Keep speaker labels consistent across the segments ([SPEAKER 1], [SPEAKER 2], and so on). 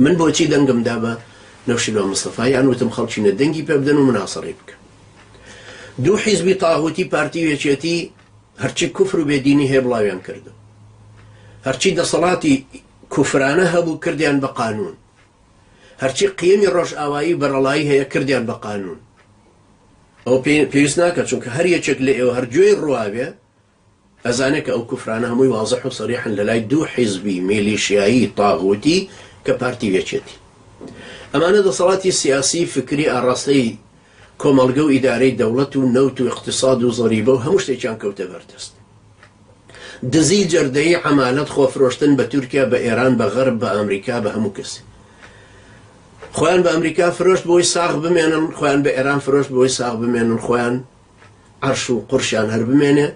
[SPEAKER 1] من بۆچی دەنگمدا بە نەوشیروان مستەفا یان وتم خەڵکینە دەنگی پێ بدەن و مناسەڕی بکە. دوو حیزبی تاغوتی پارتی وێچێتی هەرچی کوفر و بێدینی هەیە بڵاویان کردو، هەرچی دەسەڵاتی کوفرانە هەبوو کردیان بە قانون، هەرچی قیەمی ڕۆژئاوایی بەرەڵایی هەیە کردیان بە قانون. ئەو پێویست ناکات چونکە هەر یەکێک لە ئێوە هەرگوێی ڕواابێ ئەزانێت کە ئەو کوفرانە هەمووی واضح و سەریحن لە لای دوو حیزبی میلیشیایی تاغوتی کە پارتی وێچێتی. ئەمانە دەسەڵاتی سیاسی فکری ئاڕاستەی کۆمەڵگە و ئیدارەی دەوڵەت و نەوت و اقتصاد و زەریبە و هەموو شتێکیان کەوتە بەردەست. دزی جەردەی عەمالەت خۆفرۆشتن بە تورکیا بە ئێران بە غەرب بە ئەمریکا بە هەموو کەس. خۆیان بە ئەمریکا فرۆشت بۆی ساغ بمێنن، خۆیان بە ئێران فرۆشت بۆی ساغ بمێنن، خۆیان عەرش و قورشیان هەر بمێنێ،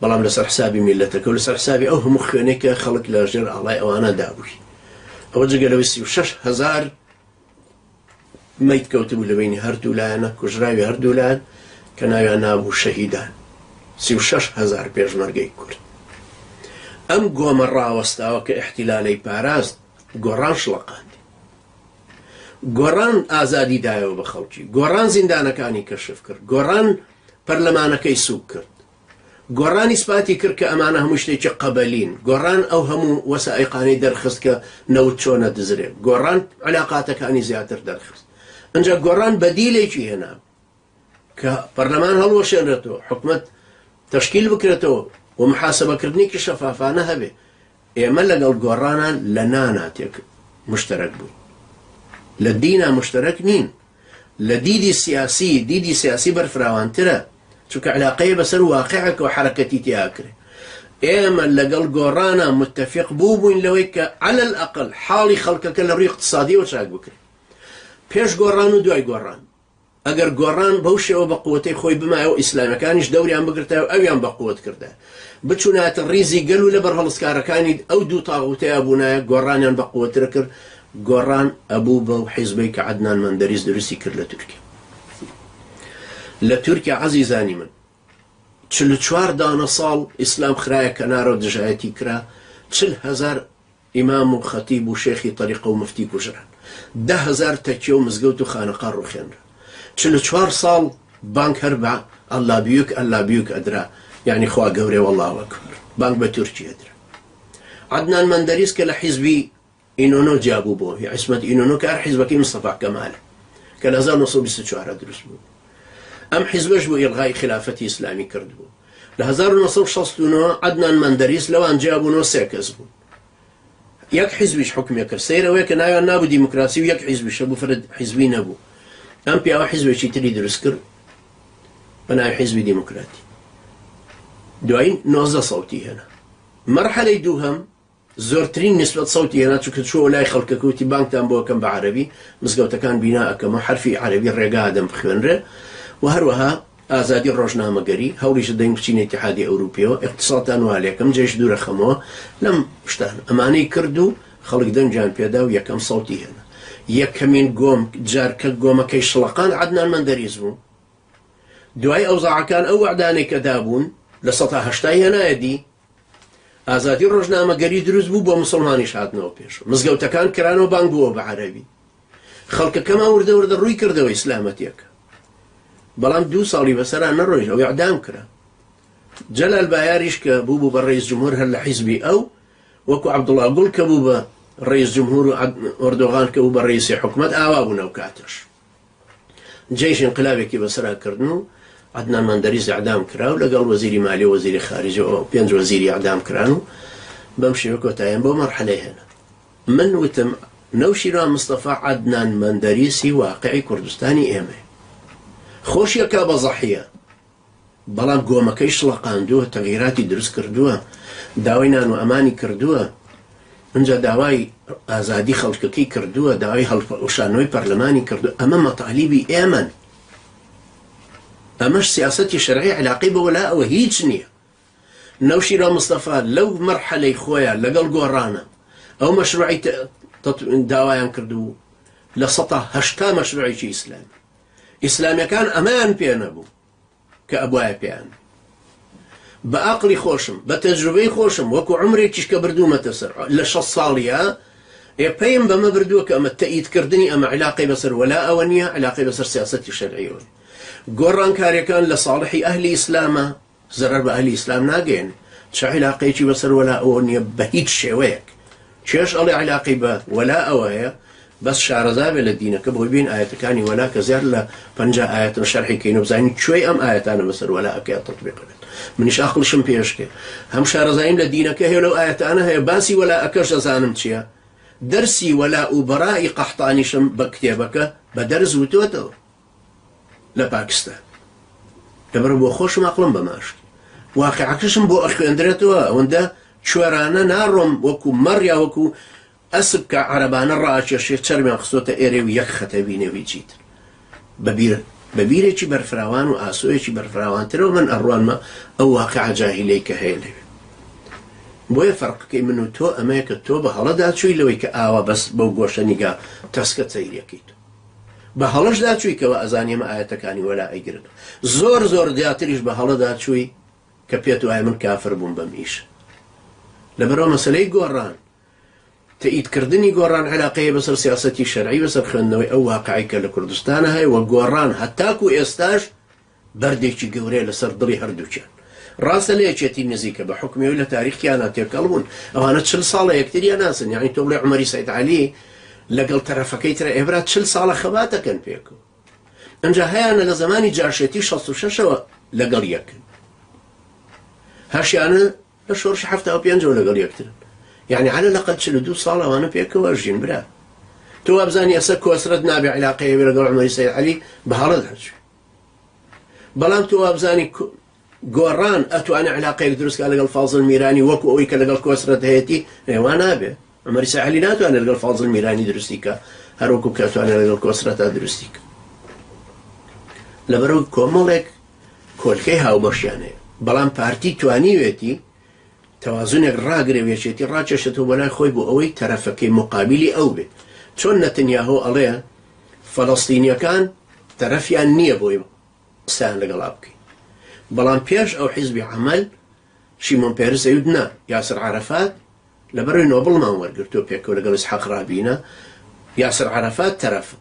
[SPEAKER 1] بەڵام لەسەر حسابی میلەتەکە و لەسەر حسابی ئەو هەموو خوێنەی کە خەڵک لە ژێر ئاڵای ئەوانە دابووی. ئەوە جگەلەوەی 36,000 مەیت کەوتبوو لە بینی هەردوو لایەنە، کوژراوی هەردوو لایەن کە ناویان نابوو شەهیدان. 36,000 پێشمەرگەی کورد. ئەم گۆمە ڕاوەستاوە کە ئیحتیلالەی پاراست گۆڕان شڵەقاندی، گۆڕان ئازادی دایەوە بە خەڵکی، گۆڕان زیندانەکانی کەشف کرد، گۆڕان پەرلەمانەکەی سوک کرد، گۆڕانی سپاتی کرد کە ئەمانە هەموو شتێکی قەبەلین، گۆڕان ئەو هەموو وەسائقانەی دەرخست کە نەوت چۆنە دزرێت، گۆڕان علاقاتەکانی زیاتر دەرخست. ئەنجا گۆڕان بەدیلێکی هێنا کە پەرلەمان هەڵوەشێنرێتەوە، حکومەت تەشکیل بکرێتەوە و محاسبەکردنێکی شەفافانە هەبێ. ئێمە لەگەڵ گۆڕانان لە ناناتێک مشتەرەک بووین، لە دینا مشتەرەک نین، لە دیدی سیاسی بەرفراوانترە، چونکە علاقەیە بەسەر واقعەکە و حرەکەتی تیاکرێ. ئێمە لەگەڵ گۆڕانە متتەفق بووبووین لەوەی کە عەلە الئەقل حاڵی خەڵکەکە لە ڕووی اقتصادیەوە چاک بکرێت. پێش گۆڕان و دوای گۆڕان ئەگەر گۆڕان بەو شێوە بە قووەتەی خۆی بمایەوە ئیسلامەکانیش دەوریان بگرتەوە ئەویان بە قووەت کردە، بچووناتە ڕیزی گەل و لەبەر هەڵسکارەکانی ئەو دوو تاغوتەیە بوونایە گۆڕانیان بە قووەترە کرد. گۆڕان ئەبوو بەو حیزبەی کە عەدنان مەندەریس دروستی کرد لە تورکیا. لە تورکیا عەزیزانی من 44 دانە ساڵ ئیسلام خرایە کەنارە و دژایەتی کرا، 40,000 ئیمام و خەتیب و شێخی طەریقە و مفتی کوژران، 10,000 تەکیە و مزگەوت و خانەقا ڕوخێنرا، 44 ساڵ بانک هەر بە ئەللابیوک ئەدرا، یعنی خوا گەورێ وەڵڵاهو ئەکبەر، بانک بە تورکی ئەدرا. عەدنان مەندەریس کە لە حیزبی ئینۆنۆ جیابوو بۆ عیسمەت ئینۆنۆ کە هەر حیزبەکەی مستەفا کەمالە کە لە 1924 دروست بوو. ئەم حیزبەش بۆ ئیلغای خلافەتی ئیسلامی کردبوو. لە 1969 عەدنان مەندەریس لەوان جیابوونەوە 3 کەس بوون. یەک حیزبیش حکومێ کرد، سەیرەوەی کە ناویان نابوو دیموکراسی و یەک حیزبیش هەبوو فرد حیزبی نەبوو. ئەم پیاوە حیزبێکی تری دروست کرد بە ناوی حیزبی دیموکراتی. دوایی 19 سەوتی هێنا. مەرحەلەی دووهەم زۆرترین نسبەت سەوتی هێنا، چونکە چووە لای خەڵکەکەوتی بانکتان بۆ ئەکەم بە عەرەبی، مزگەوتەکان بینا ئەکەمەوە، حرفی عەرەبی ڕێگا ئەدەم بخوێنرێ، و هەروەها ئازادی ڕۆژنامەگەری، هەوڵیش دەین بچینە ئیتیحادی ئەوروپیەوە، اقتصادتان والێکم جێش دوورە خەمەوە لەم شتان ئەمانەی کرد و خەڵک دەنجیان پێدا و یەکەم سەوتی هێنا. یەکەمین جارکە گۆمەکەی شڵەقان عەدنان مەندەریس بوو. دوای ئەوزاعەکان ئەو وەعدانەی کە دابوون لە 1970 هێنایەدی، ئازادی ڕۆژنامەگەری دروست بوو بۆ موسڵمانیش هاتنەوە پێش، مزگەوتەکان کرانەوە بانگ بووە بە عەرەبی، خەڵکەکەمان وردە ڕووی کردەوە ئیسلامەتیەکە. بەڵام 2 ساڵی بەسەرا نەڕۆیش، ئەو ئیعدام کرا. جەلال بایاریش کە بوو بە ڕئیس جمهور هەر لە حیزبی ئەو، وەکو عەبدوڵڵا گوڵ کە بوو بە ڕئیس جمهور و ئەردۆغان کە بوو بە ڕئیسی حکومەت، ئاوا بوون ئەو کاتەش. جێش انقلابێکی بەسەرا کردن و عەدنان مەندەریس ئیعدام کرا و لەگەڵ وەزیری مالیە و وەزیری خارجیە 5 وەزیری ئیعدام کران و بەم شێوە کۆتاییان بۆ مەرحەلەی هێنا. من وتم نەوشیروان مستەفا عەدنان مەندەریسی واقعی کوردستانی ئێمە، خۆشیەکە بە زەحیە، بەڵام گۆمەکەی شڵەقاندووە، تەغییراتی دروست کردووە، داوای نان و ئەمانی کردووە، ئەنجا داوای ئازادی خەڵکەکەی کردووە، داوای هەڵوەشانەوەی پەرلەمانی کردووە. ئەمە مەطالیبی ئێمەن، ئەمەش سیاسەتی شەرعی علاقەی بەوە لا ئەوە هیچ نییە. نەوشیروان مستەفا لەو مەرحەلەی خۆیان لەگەڵ گۆڕانە ئەو مەشروعی داوایان کردو لە 180 مەشروعێکی ئیسلامی. ئیسلامیەکان ئەمەیان پێ نەبوو کە ئەبوایە پێیان. بە ئاقلی خۆشم، بە تەجروبەی خۆشم، وەکو عومرێکیش کە بردوومەتە سەر لە 6 ساڵیە پێم بەمە بردووە کە ئەمە تەئیدکردنی ئەمە علاقەی بەسەر وەلاءەوە نییە، علاقەی بەسەر سیاسەتی شەرعیەوە. گۆڕانکاریەکان لە ساڵحی ئەهلی ئیسلامە زەرەر بە ئەهلی ئیسلام ناگەێن، چ علاقەیەکی بەسەر وەلاءەوە نییە بە هیچ شێوەیەک. چێش ئەڵێ علاقەی بە وەلاءەوە هەیە، بەس شارەزا بێ لە دینەکە بۆی بین ئاەتەکانی وەلا کە زیاد لە 50 ئاەتن شەرحیکەین و بزانین کوێی ئەم ئاەتانە بەسەر وەلاءەکە تەطبیق بێت. منیش عەقڵشم پێشکێ هەم شارەزاییم لە دینەکە هەیە لەو ئاەتانە هەیە، باسی وەلاءەکەش دەزانم چییە، دەرسی وەلاء و بەڕائی قەحتانیشم بە کتێبەکە بە دەرز وتوتەوە لە پاکستان. لەبەر بۆ خۆشم عەقڵم بەماشت، واقعەکەشم بۆ ئەخوێندرێتەوە. ئەوەندە کوێرانە ناڕۆم وەکو مەڕیا وەکو ئەسب کە عەرەبانە ڕاکێشێ چەرمیان خستۆتە ئێرێ و یەک خەتە بینێوی چیت بەبیرێکی بەرفراوان و ئاسۆیەکی بەرفراوانترەوە من ئەڕوانمە ئەو واقعە جاهیلەی کە هەیە لەوێ. بۆیە فەرقەکەی من و تۆ ئەمەیە کە تۆ بە هەڵەدا چووی لەوەی کە ئاوا بەس بەو گۆشە نیگا تەسکە چەیرەکەیت، بە هەڵەشدا چووی کەەوە ئەزانیمە ئاەتەکانی وەلا ئەیگرن. زۆر زۆر دیاتریش بە هەڵەدا چووی کە پێت وایە من کافر بووم بەم ئیش. لەبەرەوە مەسەلەی گۆڕان تەئیدکردنی گۆڕان علاقەیە بەسەر سیاسەتی شەرعی بەسەر خوێندنەوەی ئەو واقعی کە لە کوردستانە هەیە، وە گۆڕان هەتاکو ئێستاش بەردێکی گەورەیە لەسەر دڵی هەردووکیان. ڕاستە لە یەکێتی نزیکە بە حکومیەوەی لە تاریخیانە تێکەڵ بوون، ئەوانە 40 ساڵە یەکتریان ناسن. یعنی تۆ بڵێ عومەری سەید عەلی لەگەڵ تەرەفەکەی ترە ئێبرا 40 ساڵە خەباتەکەن پێکەوە. ئەنجا هەیەە لە زمانی جاشێتی 66ەوە لەگەڵ یەکن، هەشیانە لە شۆڕشی 75ەوە لەگەڵ یەکترن. يعني على الأقل 42 ساڵە وانە پێکەوە ژین برا. تۆ وابزانی ئەسە کۆسرت نابێ علاقەیە بێ لەگەڵ عومەری سەید عەلی بە هەڵە دەچوو. بەڵام تۆ وابزانی گۆڕان ئەتوانێ علاقەیەک دروستکە لەگەڵ فازڵ میرانی وەکو ئەوەی کە لەگەڵ کۆسرت هەیەتی ێوان نابێ. عومەری سەید عەلی ناتوانێت لەگەڵ فازڵ میرانی دروستیکە هەروەکو کە ئەتوانێت لەگەڵ کۆسرەتا دروستیکە. لەبەرەوە کۆمەڵێک کۆلکەی هاوبەشیان هەیە، بەڵام پارتی توانیوێتی توازنێک ڕاگرێوێچێتی ڕاکێشێتەوە بەلای خۆی بۆ ئەوەی تەرەفەکەی مقابلی ئەو بێت. چۆن نەتەنیاهۆ ئەڵێ فەڵەستینیەکان تەرەفیان نییە بۆی قسەیان لەگەڵا بکەین، بەڵام پێش ئەو حیزبی عەمەل شیمۆن پێرس ئەوت نا یاسر عەرەفات لەبەرەوەی نۆبڵمان وەرگرتووە پێکەوە لەگەڵ ئیسحاق رابینە. یاسر عەرەفات تەرەفە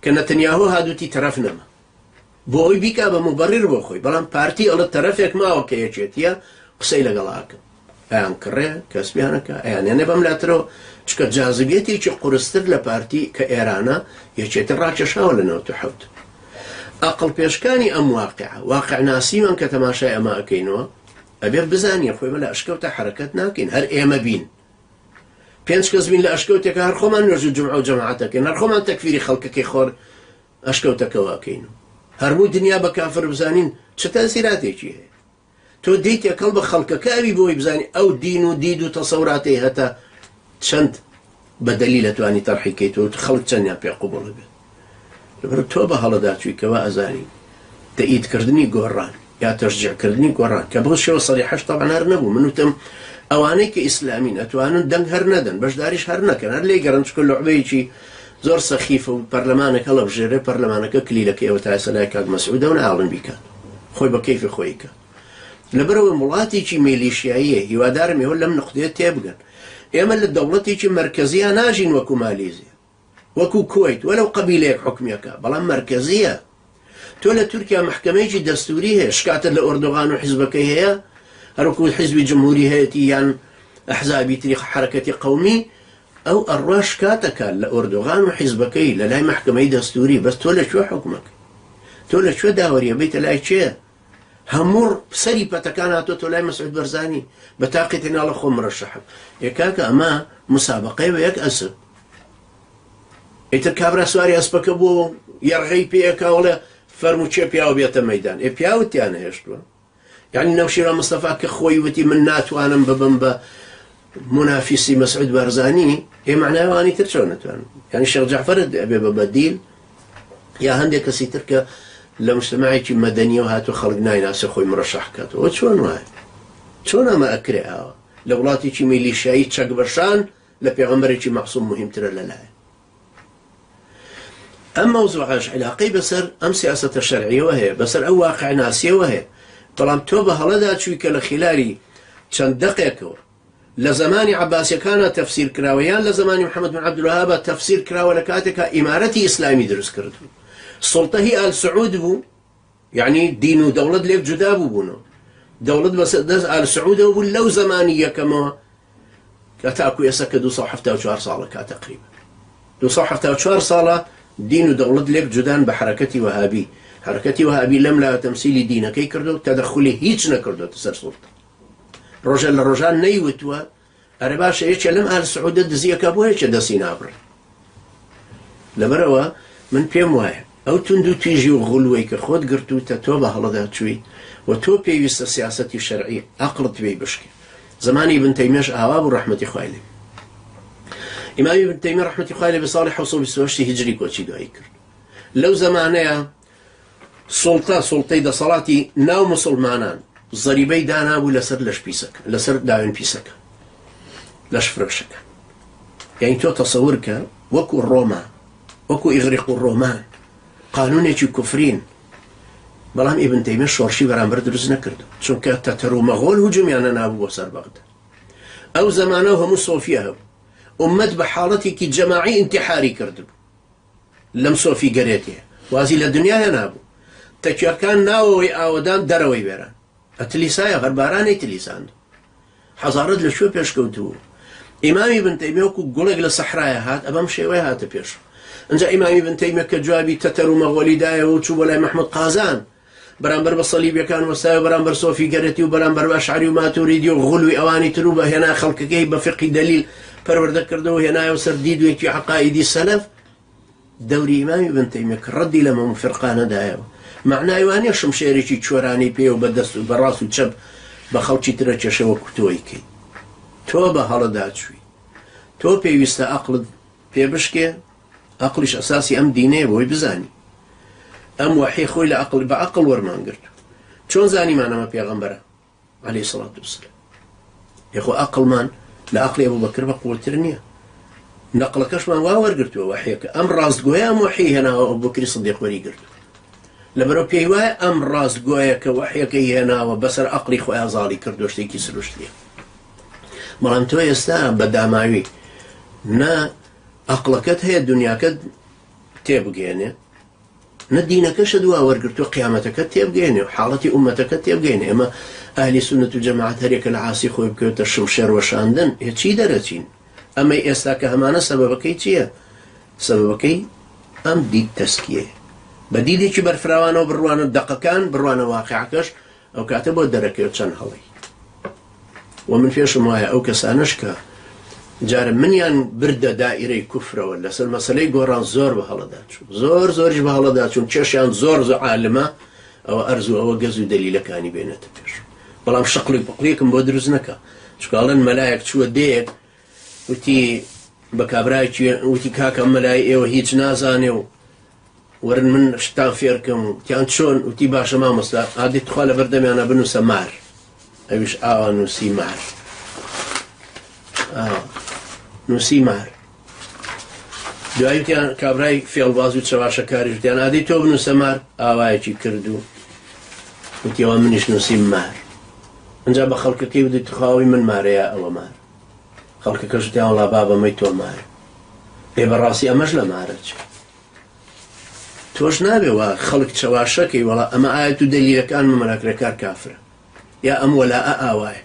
[SPEAKER 1] کە نەتەنیاهۆ هادووتی تەرەف نەما بۆ ئەوی بیکا بە موبەڕیر بۆ خۆی، بەڵام پارتی ئەڵە تەرەفێک ماوە کە یەکێتیە قسەی لەگەڵاکە ئەیان کڕێ کەسبیانەکە ئەیانێنێ بەم لاترەوە چکە جازبێتێکی قورستر لە پارتی کە ئێرانە یەکێتر ڕاکێشاوە لە 97. ئەقڵ پێشکانی ئەم واقع ناسیمان کە تەماشای ئەمە ئەەکەینەوە ئەبێ بزانیە خۆی مە لە ئەشکەوتە حرەکەت ناکەین، هەر ئێمە بین 5 کەس بین لە ئەشکەوتێکە هەر خۆمان نوێژی جومعە و جەماعەتەکەین، هەر خۆمان تەکفیری خەڵکەکەی خۆر ئەشکەوتەکەواکەین و هەرموو دنیا بە کافر بزانین چ تەسیراتێکی هەیە. تۆ دیتێ کەڵ بە خەڵکەکەوی بۆی بزانانی ئەو دین و دید و تەسەوراتی هەتا چەند بەدەلی لە توانی تەرحیکەیت و خەڵک چەندیان پێ قوبوڵ بێت. لەبەر تۆ بە هەڵەدا چوویکەوە ئەزانی تەئیدکردنی گۆڕان یا تەشجیعکردنی گۆڕان کە بۆ شێوە سەریحەش تەبعەن هەر نەبوو. من وتم ئەوانەی کە ئیسلامین ئەتوانن دەنگ هەر نەدەن، بەشداریش هەر نەکەن، هەر لێی گەڕن چکە لوعبەیەکی زۆر سەخیفە و پەرلەمانێک هەڵەبژێرێ پەرلەمانەکە کلیلەکەی ئەوە تا ئێستا لای کاک مەسعود و ناڵن بیکات خۆی بە کەیفی خۆی کە. لەبەرەوە وڵاتێکی میلیشیاییە هیوادارم ئێوە لەم نقطەیە تێبگەن. ئێمە لە دەوڵەتێکی مەرکەزیە ناژین وەکو مالیزیا وەکو کوێیت وەلەو قەبیلەیەک حکومیەکە، بەڵام مەرکەزیە. تۆ لە تورکیا محکەمەیەکی دەستوری هەیە شکاتت لە ئۆردۆغان و حیزبەکەی هەیە، هەروەکو حیزبی جمهوری هەیەتی یان ئەحزابی تری حرەکەتی قەومی، ئەو ئەڕوا شکاتەکە لە ئۆردۆغان و حیزبەکەی لە لای محکەمەی دەستوری. بەس تۆ لەکوێ حکومەکە؟ تۆ لەکوێ داوەریە بیتە لای چێ؟ هەموو سەری پەتەکان هاتۆ لای مەسعود بەرزانی بە تاقی تێناڵە خۆ مرەشەحم. یەکاکە ئەمە مسابقەی بە یەک ئەسب. ئیتر کابرا سواری ئەسپەکە بۆ یەرغەی پێیەکەوەڵێ فەرمو چێ پیاوە بێتە مەیدان. پیاوتیان هێشتووە. یعنی نەوشیرە مستەفا کە خۆی وتی من ناتوانم ببم بە منافیسی مەسعود بەرزانی، معناوانی تر چۆن نەتوانم. یعنی شێخ جەعفەرت ئەبێ بە بەدیل یا هەندێک کەسی تر کە لە مجتەماعێکی مەدەنیەوە هاتووە خەڵک نایناسێ خۆی مرەشەح کاتەوە. چۆن وایە؟ چۆن ئەمە ئەکرێ ئاوە لە وڵاتێکی میلیشیایی چەک بەشان لە پێغەمبەرێکی مەعسووم مهمترە لەلایە. ئەم مەوزوعەش علاقەی بەسەر ئەم سیاسەتە شەرعیەوە هەیە، بەسەر ئەو واقع ناسیەوە هەیە. بەڵام تۆ بە هەڵەدا چووی کە لە خلالی چەند دەقێکەوە لزماني عباسي كان تفسير كراويان لزماني محمد بن عبد الوهاب تفسير كراوي لكاتك إمارتي إسلامي درس كردو السلطة هي آل سعود بو يعني دين ودولة ليك جدا بونا دولة بس آل سعود بو لو زمانية كما كاتاكو يسكا 274 صالة تقريبا 274 صالة دين ودولة ليك جدان بحركتي وهابي حركتي وهابي لم لا تمثيل دينك كردو تدخلي هيج نكردو تسر سلطة رجال الرجال نيوتوا أرباش إيش لم آل سعود دزية كابو إيش دسي نابر لبروا من بيم واحد أو تندو تيجي وغلوي كخود قرتو تتوبة هلا شوي وتوبي يست السياسة الشرعية أقلت بي بشكي زماني ابن تيمية أهواب ورحمة خوالي إمام ابن تيمية رحمة خوالي بصالح وصول بسواشتي هجري كوتشي دو أيكر لو زمانيا سلطة دا صلاتي ناو مسلمانان الضريبي دانا بو لسر لش بيسك لسر داون بيسك لش فرشك يعني تو تصورك وكو الروما وكو إغريق الرومان قانوني كفرين بلام ابن تيمية شورشي بران بردرز نكردو چونك تترو مغول هجوم يعني نابو وسر بغداد أو زمانه هم صوفيا أمت بحالتي كي جماعي انتحاري كردو لم صوفي قريتها وازي للدنيا ينابو تكير كان ناوي آودان دروي بيران التليسايا غرباراني تليسان حضارت لشو بيش كوتو إمام ابن تيمية وكو قولك لصحرايا هات أبام شيوي هات بيش انجا إمام ابن تيمية كجوابي تترو مغولي دايا وچو ولاي محمد قازان برانبر بصليبيا كان وسايا برانبر صوفي قرتي وبرانبر بأشعري وماتوريدي وغلوي أواني تروبة هنا خلق كي بفقه دليل فرورد كردو هنا وسرديد ويكي عقائدي السلف دوري إمام ابن تيمية كردي لما من فرقان دايا معناه يواني شمشيريكي تشوراني بيه وبدست وبراس وتشب بخلقي تركش وكتويكي توبة هلدات شوي تو بيوستا أقلد بيبشكي أقلش أساسي أم ديني بوي بزاني أم وحي خوي لأقل بعقل ورمان قرد شون زاني معنا ما بيغمبره عليه الصلاة والسلام يخو أقل من لأقل أبو بكر بقوة ترنية نقلكش من واور قرد وحيك أم راس قوية أم وحي هنا أبو بكر صديق ولي قرد لبرو بيوا أم راس قوية كوحيك هنا وبسر أقلي خويا زالي كردوشتي كيسروشتي مالام تو يستا بداماوي نا أقلكت هي الدنيا كد تيبقيني ندينك شدوا ورقرتو قيامتك تيبقيني وحالتي أمتك تيبقيني أما أهل سنة الجماعة هريك العاصي خوي بكوت الشمشير وشاندن هيتشي درتين أما يستاك همانا سببكي تيه سببكي أم ديد تسكيه بديدي كي برفراوانو بروانو دقكان بروانو واقعكش أو كاتبو دركي وتشان هلي ومن فيش موايا أو كسانشكا جار منيان برده دائري كفره ولا سر مسألة قران زور بهالداتشون زورش بهالداتشون تشيشان زور عالمة أو أرزو أو جزو دليل كاني بينه تبيش والله مشقلك بقليكم بودرزنكا شو قالن ملاك شو ديك وتي بكابراي وتي كاكا ملاي وهيج نازاني ورن من شتان فيركم تيان شون وتي باشا ما مسلا هذه تخالف بردمي أنا بنو سمار أيش نسي مار نوسی مار دوایی تیان کابرای فێڵباز و چەواشەکاری وتیان ئادەی تۆ بنووسە مار ئاوایەکی کردو وتیەوە منیش نووسیم مار ئەنجا بە خەڵکەکەی وتی تخاوی من مارەیە ئەوە مار خەڵکەکەش وتیان وەڵا بابەمەی تۆ مارە پێ بەڕاستی ئەمەش لە مارە چ تۆش نابێ وە خەڵک چەواشەکەی وەڵا ئەمە ئاەت و دەلیلەکان مەمەلاکرەکار کافرە یا ئەم وەلاءە ئاوایە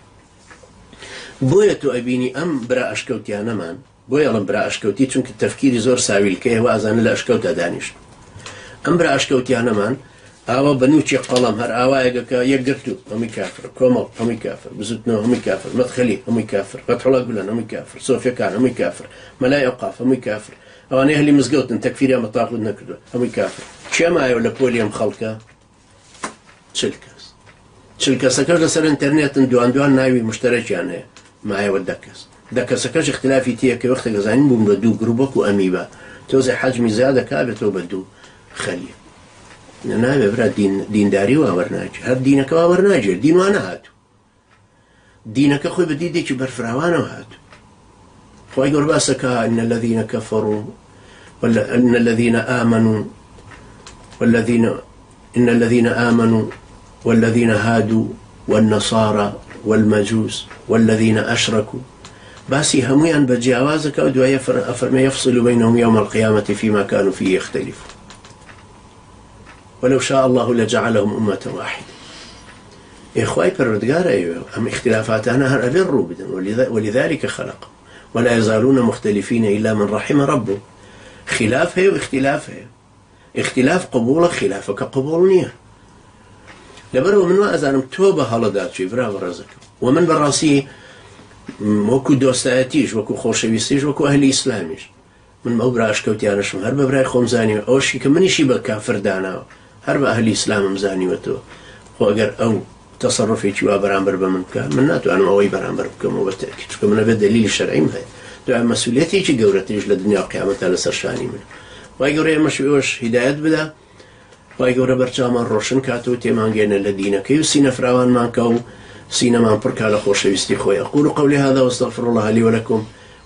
[SPEAKER 1] بۆیە تۆ ئەبینی ئەم برا ئەشکەوتیانەمان بۆیە ئەڵم برا ئەشکەوتی چونکە تەفکیری زۆر ساویلکەیە و ئازانە لە ئەشکەوتە دانیشت ئەم برا ئەشکەوتیانەمان ئاوە بەنووچی قەڵەم هەر ئاوایەکە یەک گرتو هەمووی کافر کۆمەڵ هەمووی کافر بزوتنەوە هەمووی کافر مەدخەلی هەمووی کافر فەتحوڵا گولان هەمووی کافر سۆفیەکان هەمووی کافر مەلای ئەوقاف هەمووی کافر ئەوانەی هەلی مزگەوتن تەکفیریان بەتاقود نەکردووە هەمووی کافر چێمایەوە لە پۆلی ئەم خەڵکە چل کەسەکەش لەسەر ئینتەرنێتن دوان ناوی مشتەرەکیان هەیە مایەوە دە کەسەکەش اختلافی تەیە کە وەختە گەزانین بووم بە دوو گروپەک و ئەمیبە تۆزێ حەجمی زیادەکا بێتەوە بە دوو خەلیە نابێ برا دینداری واوەرناگیر هەر دینەکە واوەرناگیر دین وانە هاتوو دینەکە خۆی بە دیدێکی بەرفراوانەوە هاتوو خۆی گەور باسەکە إن الذين كفروا إن الذين آمنوا إن الذين آمنوا والذين هادوا والنصارى والمجوس والذين أشركوا باسي هميان بجياوازك ودوايا أفرما يفصل بينهم يوم القيامة فيما كانوا فيه يختلفون ولو شاء الله لجعلهم أمة واحدة. إخوائي بالردقار أيوه أم اختلافات أنا هر أبين روبدا ولذلك خلق ولا يزالون مختلفين إلا من رحم ربه. خلاف هي واختلاف هي، اختلاف قبولك خلافك قبول نية. لبرو من وأزانم توبة هلدات شي برا برزك ومن براسي وكو دوستاتيش وكو خوشويستيش وكو أهل إسلاميش من مبرا أشكوتيانش هرب براي خوم زاني أوشي كمني شي بكافر دانا هرب أهل إسلام مزاني وتو خو أجر أو تصرفي جوا برامبر بمنك من ناتو أنا أوي برامبر بكم وبالتأكيد شو من بدليل الشرعي ما دعاء مسؤوليتي يجي جورتيش للدنيا قيامة لسرشاني منه وايجوري مشويش هداية بدا وايجوري برجامان روشن كاتو تيمانجين الذين كيوسين فراوان مانكو سينا مان بركال خوش يستي خويا. أقول قولي هذا واستغفر الله لي ولكم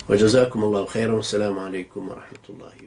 [SPEAKER 1] وجزاكم الله خيرا والسلام عليكم ورحمة الله.